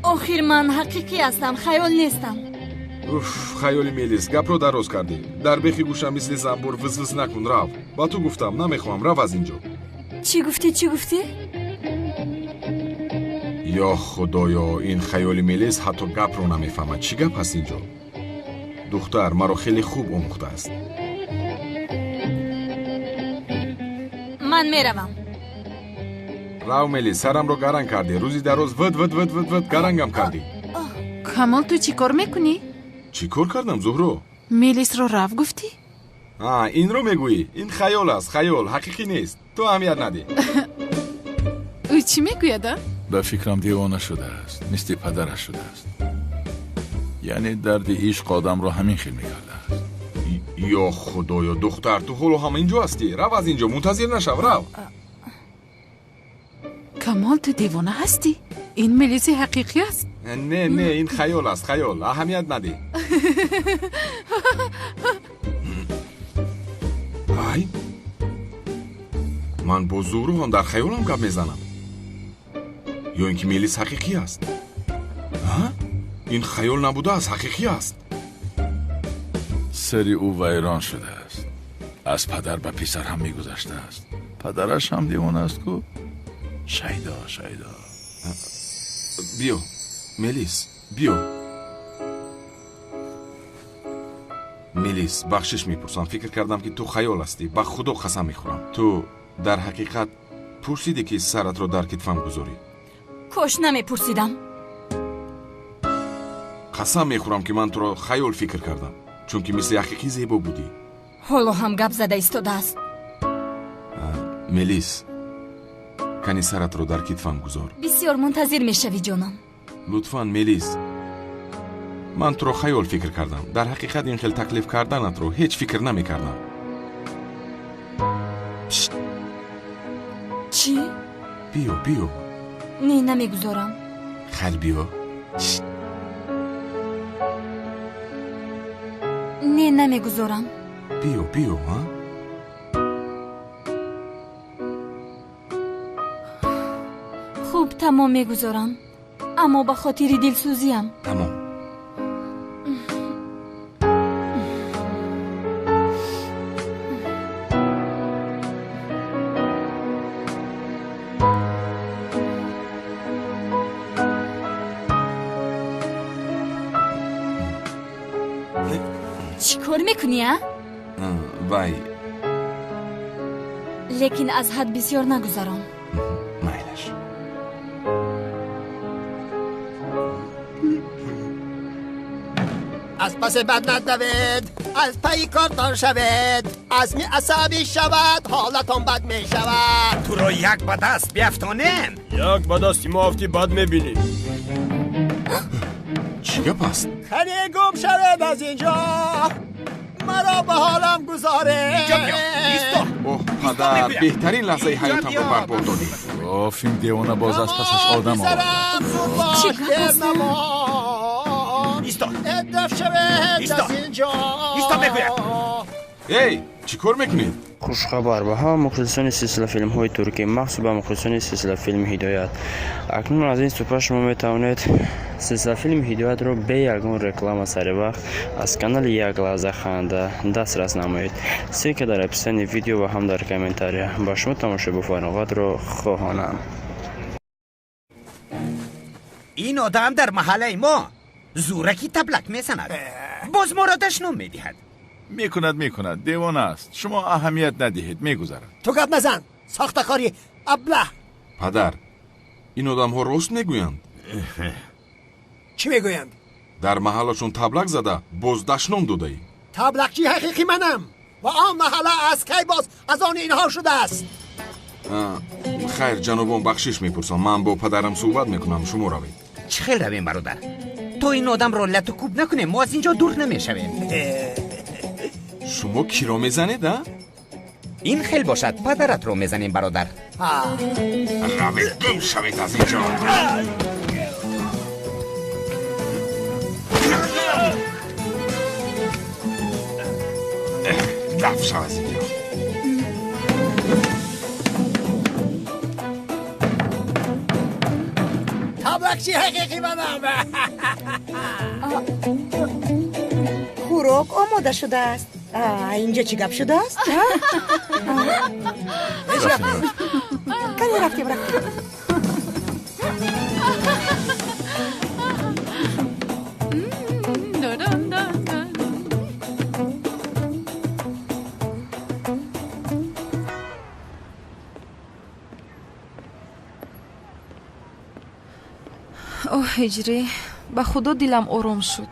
آخر من حقیقی هستم خیال نیستم. خیالی ملیس گپ رو دراز کردی. در بخی گوشم مثل زنبور وز نکن. رو با تو گفتم نمیخوام. رو از اینجا. چی گفتی؟ یا خدایا این خیالی ملیس حتی گپ رو نمیفهمد. چی گپ هست اینجا؟ دختر مرا خیلی خوب آموخته است. من میروم. رو ملیس سرم رو گرنگ کردی. روزی دراز ود گرنگم کردی. کمال تو چی کار میکنی؟ چی کار کردم زهرو؟ ملیس رو رفت گفتی؟ این رو میگویی. این خیال است. خیال حقیقی نیست. تو اهمیت ندی. او چی میگوید؟ به فکرم دیوانه شده است. مثل پدرش شده است. یعنی درد عشق آدم را همین خیل میکرده است. یا خدایا دختر تو حالا هم اینجا هستی. رو از اینجا منتظر نشو. رو کمال تو دیوانه هستی؟ این ملیس حقیقی است؟ نه این خیال است. خیال. اهمیت ندی. ای من با زورو هم در خیالم گپ میزنم. یا اینکه ملیس حقیقی است. این خیال نبوده است. حقیقی است. سری او ویران شده است. از پدر به پسر هم میگذشته است. پدرش هم دیوانه است کو. شیدا بیا ملیس بیا. мелис бахшиш мепурсам фикр кардам ки ту хаёл ҳастӣ ба худо қасам мехӯрам ту дар ҳақиқат пурсидӣ ки саратро дар китфам гузорӣ кош намепурсидам қасам мехӯрам ки ман туро хаёл фикр кардам чунки мисли ҳақиқӣ зебо будӣ ҳоло ҳам гап зада истодааст мелис кани саратро дар китфам гузор бисёр мунтазир мешавӣ ҷонам лутфан мелис ман туро хаёл фикр кардам дар ҳақиқат ин хел таклиф карданатро ҳеҷ фикр намекардам чӣ биё не намегузорам хайр биё не намегузорам биё хуб тамом мегузорам аммо ба хотири дилсӯзиам тамом чӣ кор мекунӣ а вай лекин аз ҳад бисёр нагузарон майлаш از پس بد ندوید از پی کارتان شوید عزمی عصبی شود حالتان بد می شود تو رو یک به دست بیفتانیم یک به دستی ما افتی بد میبینی چی گپ است؟ خیلی گم شود از اینجا مرا به حالم گذاره اوه پدر بهترین لحظه حیاتم رو برباد دادی آف این دیوانه باز از پسش آدم آورد چی گپ است؟ ادف شود از اینجا ای چی کار میکنید؟ خبر به ها مخلصان سلسله فیلم های ترکی مخصوص به مخلصان سلسله فیلم هدایت اکنون از این سپر شما میتوانید سلسله فیلم هدایت رو به یگان رکلام سر وقت از کانال یک لحظه خنده دسترس نمایید سی که در اپیسان ویدیو و هم در کامنتاری با شما تماشا بفرمایید رو خواهانم این آدم در محله ما زورکی تبلک میزند باز ما را دشنام میدهد میکند دیوانه است شما اهمیت ندهید میگذرد تو گپ نزن ساختکاری ابله پدر این آدم ها راست میگویند چی میگویند؟ در محلشون تبلک زده باز دشنام داده تبلکچی حقیقی منم و آن محله از کی باز از آن اینها شده است خیر جنابان بخشش میپرسم من با پدرم صحبت میکنم شما روید چه خیل رویم برادر تو این آدم را لط و کوب نکنیم ما از اینجا دور نمیشویم شما کی را میزنید این خیل باشد پدرت رو میزنیم برادر روید گم شوید از اینجا دفع شو از اینجا تبلکچی حقیقی منم خوراک آماده شده است اینجا چی گپ شده است؟ کلی رفتیم اوه هجری به خدا دلم آرام شد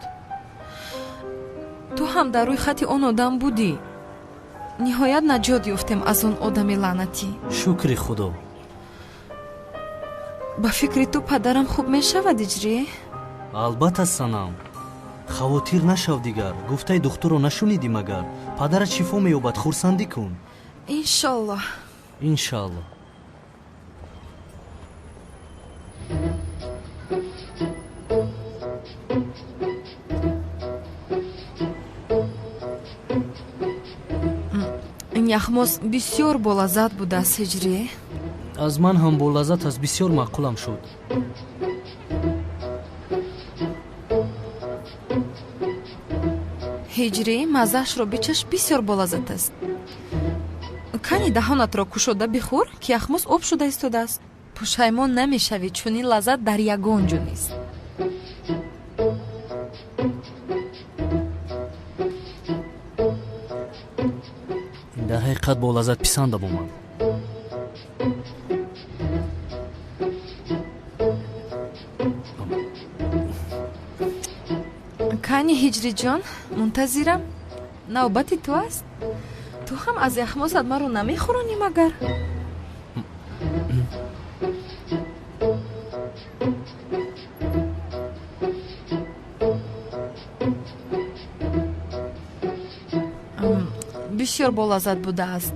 تو هم در روی خط آن آدم بودی نهایت نجات یافتیم از آن آدم لعنتی شکر خدا با فکر تو پدرم خوب می شود هجری البته سنم خاطر نشو دیگر گفته دکتر رو نشونیدی مگر پدرت شفا مییابد خورسندی کن انشالله انشالله яхмос бисёр болаззат будааст ҳиҷрӣ аз ман ҳам болаззат аст бисёр маъқулам шуд ҳиҷрӣ маззаашро бичаш бисёр болаззат аст кани даҳонатро кушода бихӯр ки яхмос об шуда истодааст пушаймон намешавӣ чунин лаззат дар ягон ҷо нест ҳақиқат бо лаззат писандам омад. кани ҳиҷриҷон, мунтазирам. навбати ту аст. ту ҳам аз яхмозат маро намехӯронӣ магар? бисёр болаззат будааст,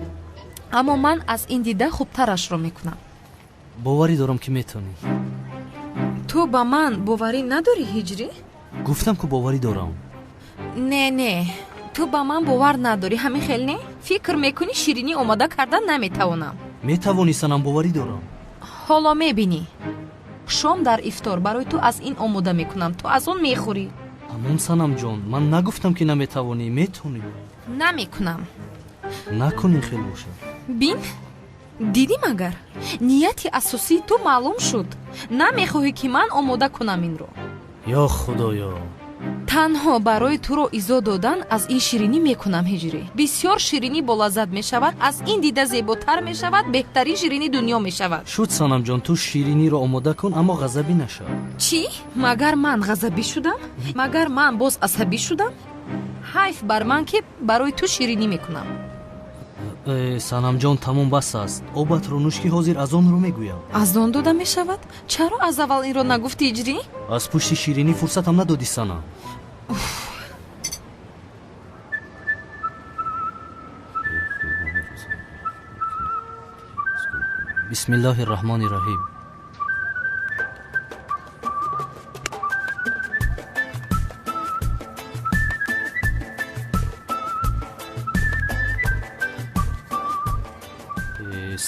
аммо ман аз ин дида хубтарашро мекунам. боварӣ дорам ки метавонӣ. ту ба ман боварӣ надорӣ ҳиҷрӣ? гуфтам ки боварӣ дорам. не, ту ба ман бовар надорӣ, ҳамин хел не? фикр мекунӣ ширинӣ омода кардан наметавонам. метавонӣ санам, боварӣ дорам. ҳоло мебинӣ, шом дар ифтор барои ту аз ин омода мекунам, ту аз он мехӯрӣ. ҳамон санамҷон, ман нагуфтам ки наметавонӣ, метавонӣ. намекунам. накунӣ хел бошад. бин, дидӣ магар, нияти асосии ту маълум шуд. намехоҳӣ ки ман омода кунам инро. ё худоё, танҳо барои туро изо додан аз ин ширинӣ мекунам ҳиҷрӣ. бисёр ширинӣ болаззат мешавад, аз ин дида зеботар мешавад, беҳтарин ширини дунё мешавад. шуд санамҷон, ту шириниро омода кун, аммо ғазабӣ нашав. чӣ? магар ман ғазабӣ шудам? магар ман боз асабӣ шудам? ҳайф бар ман ки барои ту ширинӣ мекунам. санамҷон, тамом бас аст. обатро нӯш ки ҳозир аз онро мегӯям. аз он дода мешавад? чаро аз аввал инро нагуфтӣ ҳиҷрӣ? аз пушти ширинӣ фурсатам надодӣ санам. бисмиллаҳи раҳмони раҳим.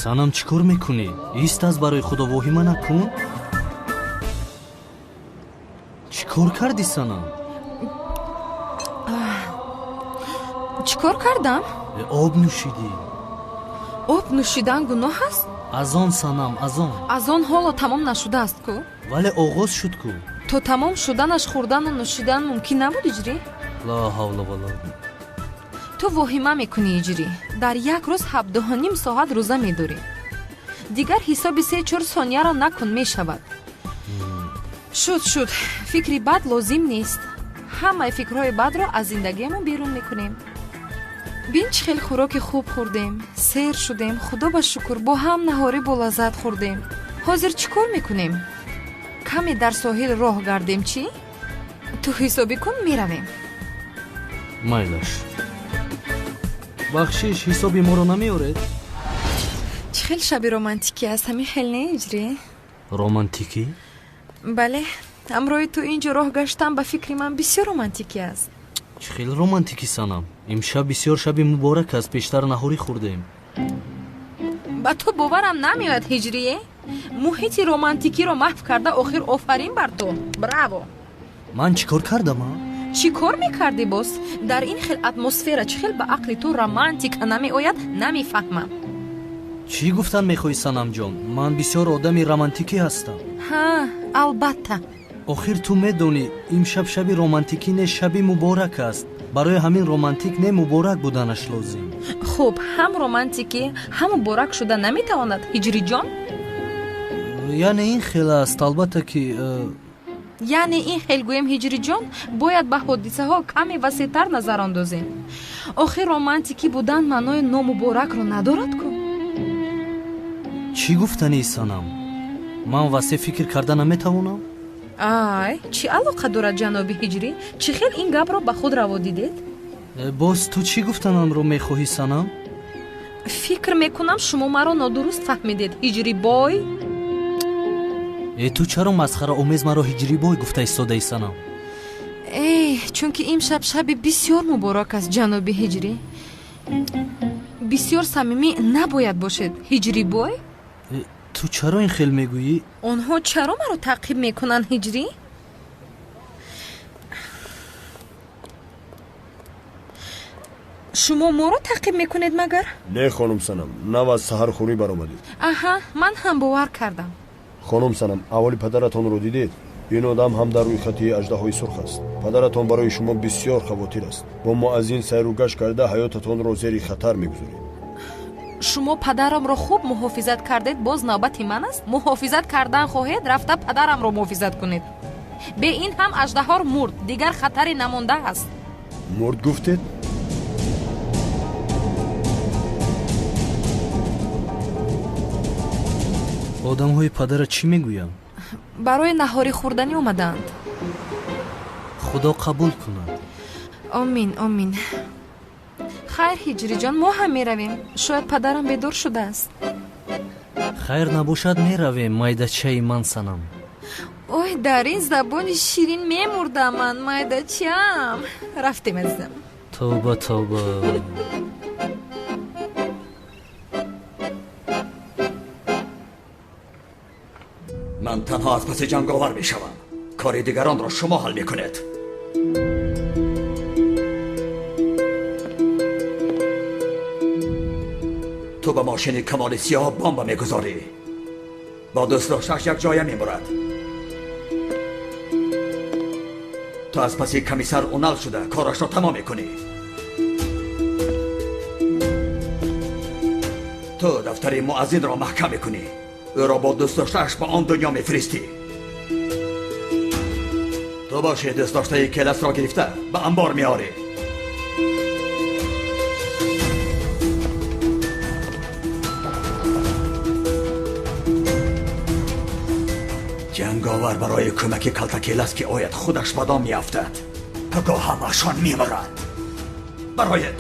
санам, чӣ кор мекунӣ? ист аст барои худо, воҳима накун. чӣ кор кардӣ санам? чӣ кор кардам? об нӯшидӣ. об нӯшидан гуноҳ аст? аз он санам, аз он. аз он ҳоло тамом нашудааст ку? вале оғоз шуд ку. то тамом шуданаш хӯрдану нӯшидан мумкин набуд иҷрӣ? ла ҳавла вала. ту воҳима мекунӣ иҷрӣ. дар як рӯз 7.5 соат рӯза медорӣ. дигар ҳисоби 3-4 сонияро накун, мешавад. шуд фикри бад лозим нест. ҳамаи фикрҳои бадро аз зиндагиамон берун мекунем. бин чӣ хел хӯроки хуб хӯрдем, сер шудем, худо ба шукр, бо ҳам наҳорӣ болаззат хӯрдем. ҳозир чӣ кор мекунем? каме дар соҳил роҳ гардем чӣ? ту ҳисобӣ кун, меравем. майлаш. бахшиш, ҳисоби моро намеоред? чӣ хел шаби романтикӣ аст, ҳамин хел не иҷрӣ? романтикӣ? бале, ҳамроҳи ту инҷо роҳ гаштан ба фикри ман бисёр романтикӣ аст. чӣ хел романтикӣ санам? имшаб бисёр шаби муборак аст, пештар наҳорӣ хӯрдем. ба ту боварам намеояд ҳиҷрие? муҳити романтикиро маҳв карда охир офарин бар ту. браво. ман чӣ кор кардам? чӣ кор мекардӣ боз? дар ин хел атмосфера чӣ хел ба ақли ту романтика намеояд, намефаҳмам. чӣ гуфтан мехоҳӣ санамҷон? ман бисёр одами романтикӣ ҳастам. ҳа, албатта. охир ту медонӣ, имшаб шаби романтикӣ не, шаби муборак аст. барои ҳамин романтик не муборак буданаш лозим. хуб, ҳам романтикӣ, ҳам муборак шуда наметавонад, ҳиҷриҷон? яъне ин хел аст, албатта ки... яъне ин хел гӯем ҳиҷриҷон, бояд ба ҳодисаҳо каме васеътар назар андозем. охир романтикӣ будан маънои номуборакро надорад ку? чӣ гуфтанӣ санам? ман васеъ фикр карда наметавонам? ай, чӣ алоқа дорад ҷаноби ҳиҷрӣ? чӣ хел ин гапро ба худ раво дидед? боз ту чӣ гуфтанамро мехоҳӣ санам? фикр мекунам шумо маро нодуруст фаҳмидед, ҳиҷрибой. ту чаро масхараомез маро ҳиҷрибой гуфта истодаӣ санам? чунки имшаб шаби бисёр муборак аст, ҷаноби ҳиҷрӣ. бисёр самимӣ набояд бошед, ҳиҷрибой. ту чаро ин хел мегӯӣ? онҳо чаро маро таъқиб мекунанд, ҳиҷрӣ? шумо моро таъқиб мекунед магар? не хонум санам, нав аз саҳархӯрӣ баромадед. аҳа, ман ҳам бовар кардам. хонум санам, аввали падаратонро дидед? ин одам ҳам дар рӯйхати аждаҳои сурх аст. падаратон барои шумо бисёр хавотир аст. бо мо аз ин сайру гашт карда ҳаётатонро зери хатар мегузоред. шумо падарамро хуб муҳофизат кардед, боз навбати ман аст. муҳофизат кардан хоҳед, рафта падарамро муҳофизат кунед. бе ин ҳам аждаҳор мурд, дигар хатаре намондааст. мурд гуфтед? одамҳои падара чӣ мегӯянд? барои наҳорӣ хӯрданӣ омадаанд. худо қабул кунад. омин, омин. хайр ҳиҷриҷон, мо ҳам меравем. шояд падарам бедор шудааст. хайр набошад меравем, майдачаи ман санам. ой, дар ин забони ширин мемурдам ман, майдачаам. рафтем азизам. тавба тавба. ман танҳо аз паси ҷанговар мешавам. кори дигаронро шумо ҳал мекунед. ту ба мошини камоли сиёҳ бомба мегузорӣ. бо дӯст дошташ як ҷоя мемурад. ту аз паси комиссар унал шуда корашро тамом мекунӣ. ту дафтари муаззинро маҳкам мекунӣ. ӯро бо дӯст доштааш ба он дунё мефиристӣ. ту боши дӯст доштаи келасро гирифта ба амбор меорӣ. ҷанговар барои кӯмаки калтакелас ки ояд худаш ба дом меафтад. то гоҳ ҳамашон мемирад. бароед